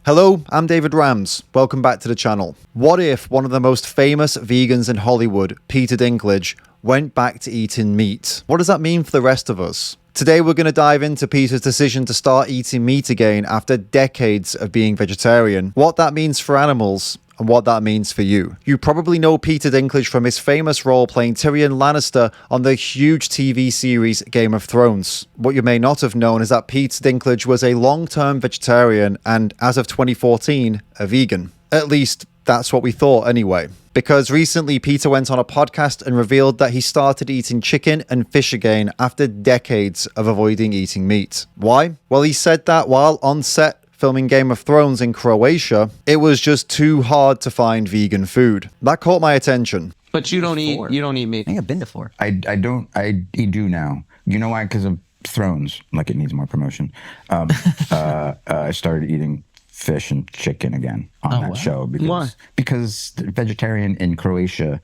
Hello, I'm David Rams. Welcome back to the channel. What if one of the most famous vegans in Hollywood, Peter Dinklage, went back to eating meat? What does that mean for the rest of us? Today we're going to dive into Peter's decision to start eating meat again after decades of being vegetarian, what that means for animals, and what that means for you. You probably know Peter Dinklage from his famous role playing Tyrion Lannister on the huge TV series Game of Thrones. What you may not have known is that Peter Dinklage was a long-term vegetarian and, as of 2014, a vegan. At least, that's what we thought anyway. Because recently Peter went on a podcast and revealed that he started eating chicken and fish again after decades of avoiding eating meat. Why? Well, he said that while on set filming Game of Thrones in Croatia, it was just too hard to find vegan food. That caught my attention. But you don't eat meat. I think I've been to 4. I do now. You know why? Because of Thrones. Like, it needs more promotion. I started eating fish and chicken again on that show. Because, why? Because the vegetarian in Croatia...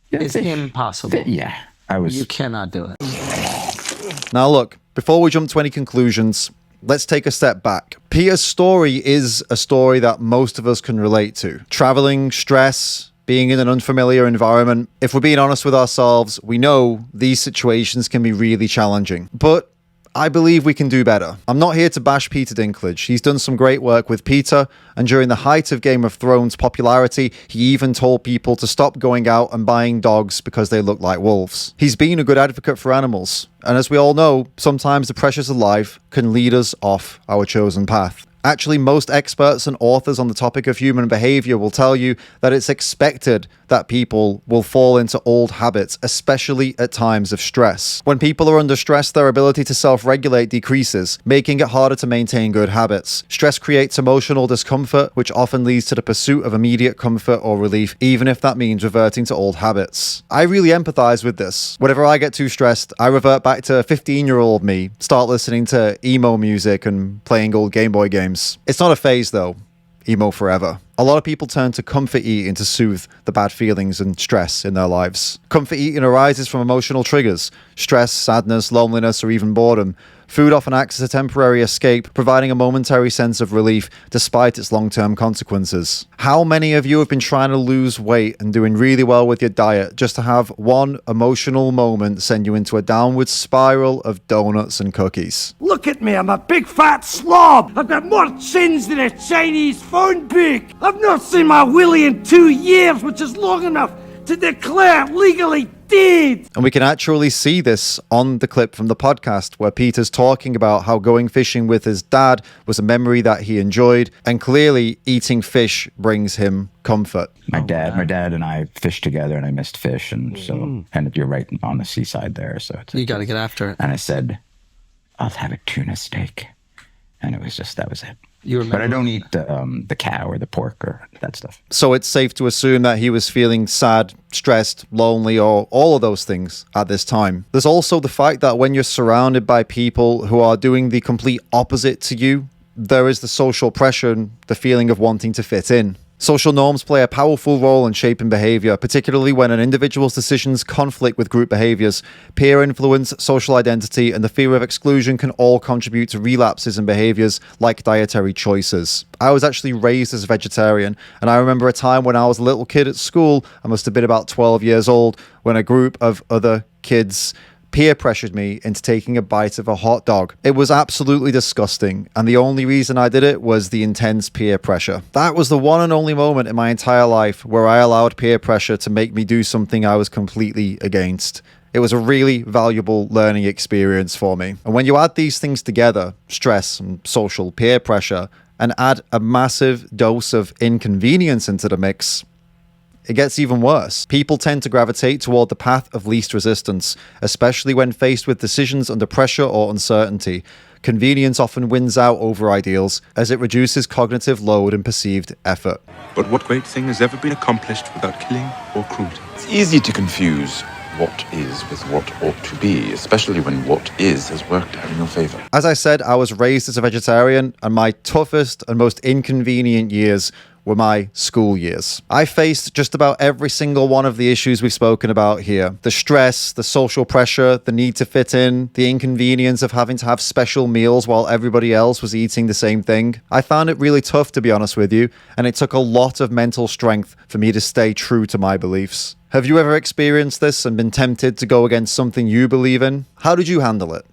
It's impossible. You cannot do it. Now look, before we jump to any conclusions, let's take a step back. Peter's story is a story that most of us can relate to. Traveling, stress, being in an unfamiliar environment. If we're being honest with ourselves, we know these situations can be really challenging. But I believe we can do better. I'm not here to bash Peter Dinklage. He's done some great work with Peter, and during the height of Game of Thrones popularity, he even told people to stop going out and buying dogs because they look like wolves. He's been a good advocate for animals, and as we all know, sometimes the pressures of life can lead us off our chosen path. Actually, most experts and authors on the topic of human behavior will tell you that it's expected that people will fall into old habits, especially at times of stress. When people are under stress, their ability to self-regulate decreases, making it harder to maintain good habits. Stress creates emotional discomfort, which often leads to the pursuit of immediate comfort or relief, even if that means reverting to old habits. I really empathize with this. Whenever I get too stressed, I revert back to 15-year-old me, start listening to emo music and playing old Game Boy games. It's not a phase though. Emo forever. A lot of people turn to comfort eating to soothe the bad feelings and stress in their lives. Comfort eating arises from emotional triggers, stress, sadness, loneliness, or even boredom. Food often acts as a temporary escape, providing a momentary sense of relief despite its long-term consequences. How many of you have been trying to lose weight and doing really well with your diet just to have one emotional moment send you into a downward spiral of donuts and cookies? Look at me, I'm a big fat slob! I've got more chins than a Chinese phone book! I've not seen my willy in 2 years, which is long enough to declare legally dead! And we can actually see this on the clip from the podcast where Peter's talking about how going fishing with his dad was a memory that he enjoyed, and clearly eating fish brings him comfort. My dad and I fished together, and I missed fish, and so, and you're right on the seaside there, so it's You got to get after it. And I said, I'll have a tuna steak, and it was just, that was it. But I don't eat the cow or the pork or that stuff. So it's safe to assume that he was feeling sad, stressed, lonely, or all of those things at this time. There's also the fact that when you're surrounded by people who are doing the complete opposite to you, there is the social pressure and the feeling of wanting to fit in. Social norms play a powerful role in shaping behavior, particularly when an individual's decisions conflict with group behaviors. Peer influence, social identity, and the fear of exclusion can all contribute to relapses in behaviors like dietary choices. I was actually raised as a vegetarian, and I remember a time when I was a little kid at school, I must have been about 12 years old, when a group of other kids peer pressured me into taking a bite of a hot dog. It was absolutely disgusting, and the only reason I did it was the intense peer pressure. That was the one and only moment in my entire life where I allowed peer pressure to make me do something I was completely against. It was a really valuable learning experience for me. And when you add these things together, stress and social peer pressure, and add a massive dose of inconvenience into the mix, it gets even worse. People tend to gravitate toward the path of least resistance, especially when faced with decisions under pressure or uncertainty. Convenience often wins out over ideals, as it reduces cognitive load and perceived effort. But what great thing has ever been accomplished without killing or cruelty? It's easy to confuse what is with what ought to be, especially when what is has worked out in your favor. As I said, I was raised as a vegetarian, and my toughest and most inconvenient years were my school years. I faced just about every single one of the issues we've spoken about here. The stress, the social pressure, the need to fit in, the inconvenience of having to have special meals while everybody else was eating the same thing. I found it really tough, to be honest with you, and it took a lot of mental strength for me to stay true to my beliefs. Have you ever experienced this and been tempted to go against something you believe in? How did you handle it?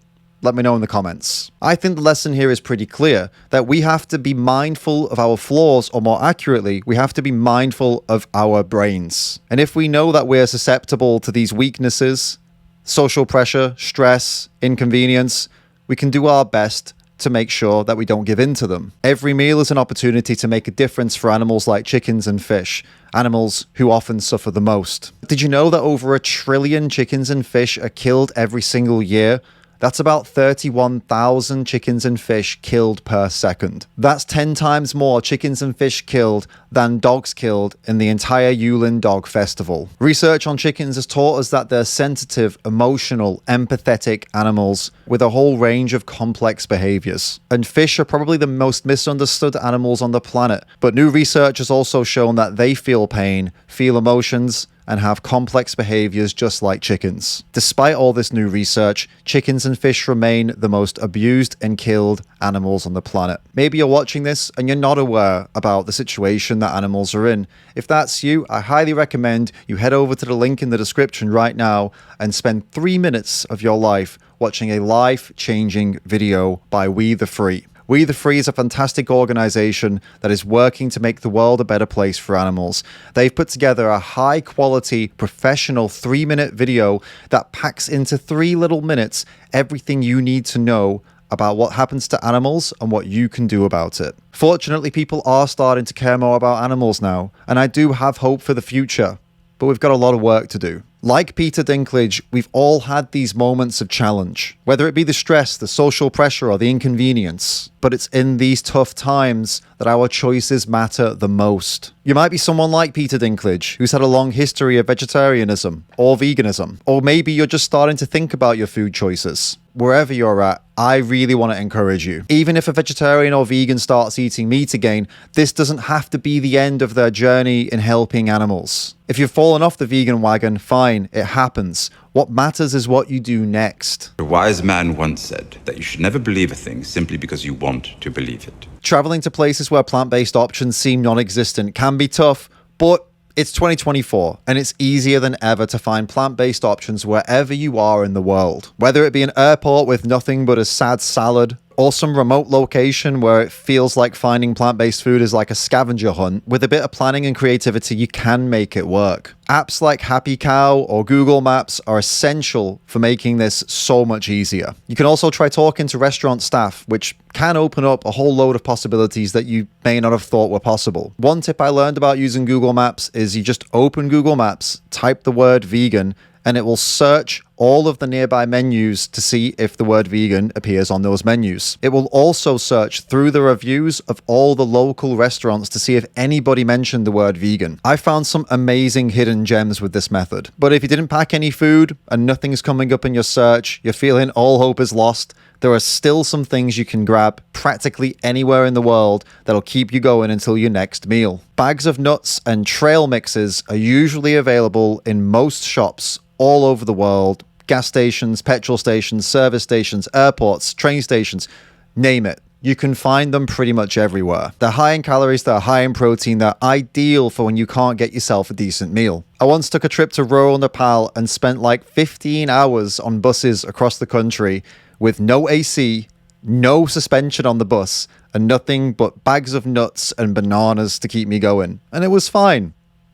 Let me know in the comments. I think the lesson here is pretty clear, that we have to be mindful of our flaws, or more accurately, we have to be mindful of our brains. And if we know that we're susceptible to these weaknesses, social pressure, stress, inconvenience, we can do our best to make sure that we don't give in to them. Every meal is an opportunity to make a difference for animals like chickens and fish, animals who often suffer the most. Did you know that over 1 trillion chickens and fish are killed every single year? That's about 31,000 chickens and fish killed per second. That's 10 times more chickens and fish killed than dogs killed in the entire Yulin Dog Festival. Research on chickens has taught us that they're sensitive, emotional, empathetic animals with a whole range of complex behaviors. And fish are probably the most misunderstood animals on the planet, but new research has also shown that they feel pain, feel emotions, and have complex behaviors just like chickens. Despite all this new research, chickens and fish remain the most abused and killed animals on the planet. Maybe you're watching this and you're not aware about the situation that animals are in. If that's you, I highly recommend you head over to the link in the description right now and spend 3 minutes of your life watching a life-changing video by We the Free. We the Free is a fantastic organization that is working to make the world a better place for animals. They've put together a high-quality, professional 3-minute video that packs into 3 little minutes everything you need to know about what happens to animals and what you can do about it. Fortunately, people are starting to care more about animals now, and I do have hope for the future, but we've got a lot of work to do. Like Peter Dinklage, we've all had these moments of challenge, whether it be the stress, the social pressure, or the inconvenience. But it's in these tough times that our choices matter the most. You might be someone like Peter Dinklage, who's had a long history of vegetarianism or veganism, or maybe you're just starting to think about your food choices. Wherever you're at, I really want to encourage you. Even if a vegetarian or vegan starts eating meat again, this doesn't have to be the end of their journey in helping animals. If you've fallen off the vegan wagon, fine, it happens. What matters is what you do next. A wise man once said that you should never believe a thing simply because you want to believe it. Traveling to places where plant-based options seem non-existent can be tough, but it's 2024, and it's easier than ever to find plant-based options wherever you are in the world. Whether it be an airport with nothing but a sad salad, or some remote location where it feels like finding plant-based food is like a scavenger hunt, with a bit of planning and creativity, you can make it work. Apps like Happy Cow or Google Maps are essential for making this so much easier. You can also try talking to restaurant staff, which can open up a whole load of possibilities that you may not have thought were possible. One tip I learned about using Google Maps is you just open Google Maps, type the word vegan, and it will search all of the nearby menus to see if the word vegan appears on those menus. It will also search through the reviews of all the local restaurants to see if anybody mentioned the word vegan. I found some amazing hidden gems with this method. But if you didn't pack any food and nothing's coming up in your search, you're feeling all hope is lost, there are still some things you can grab practically anywhere in the world that'll keep you going until your next meal. Bags of nuts and trail mixes are usually available in most shops all over the world. Gas stations, petrol stations, service stations, airports, train stations, name it. You can find them pretty much everywhere. They're high in calories, they're high in protein, they're ideal for when you can't get yourself a decent meal. I once took a trip to rural Nepal and spent like 15 hours on buses across the country with no AC, no suspension on the bus, and nothing but bags of nuts and bananas to keep me going. And it was fine.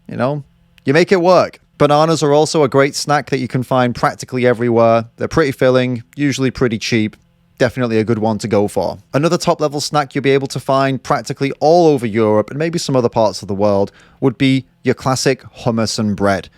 You know, you make it work. Bananas are also a great snack that you can find practically everywhere. They're pretty filling, usually pretty cheap. Definitely a good one to go for. Another top-level snack you'll be able to find practically all over Europe and maybe some other parts of the world would be your classic hummus and bread.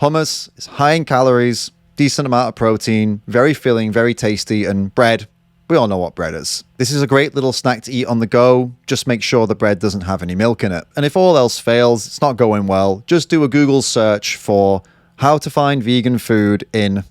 Hummus is high in calories, decent amount of protein, very filling, very tasty, and bread, we all know what bread is. This is a great little snack to eat on the go. Just make sure the bread doesn't have any milk in it. And if all else fails, it's not going well, just do a Google search for how to find vegan food in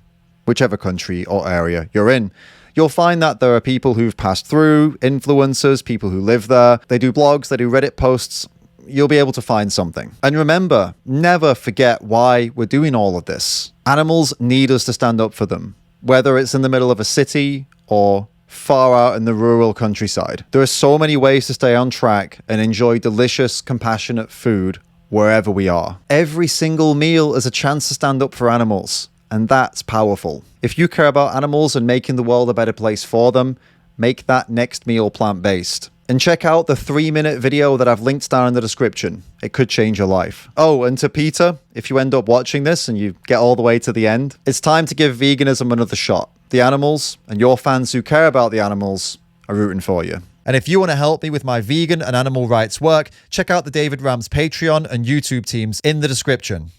whichever country or area you're in. You'll find that there are people who've passed through, influencers, people who live there. They do blogs, they do Reddit posts. you'll be able to find something. And remember, never forget why we're doing all of this. Animals need us to stand up for them, whether it's in the middle of a city or far out in the rural countryside. There are so many ways to stay on track and enjoy delicious, compassionate food wherever we are. Every single meal is a chance to stand up for animals, and that's powerful. If you care about animals and making the world a better place for them, make that next meal plant-based. And check out the 3-minute video that I've linked down in the description. It could change your life. Oh, and to Peter, if you end up watching this and you get all the way to the end, it's time to give veganism another shot. The animals and your fans who care about the animals are rooting for you. And if you want to help me with my vegan and animal rights work, check out the David Rams Patreon and YouTube teams in the description.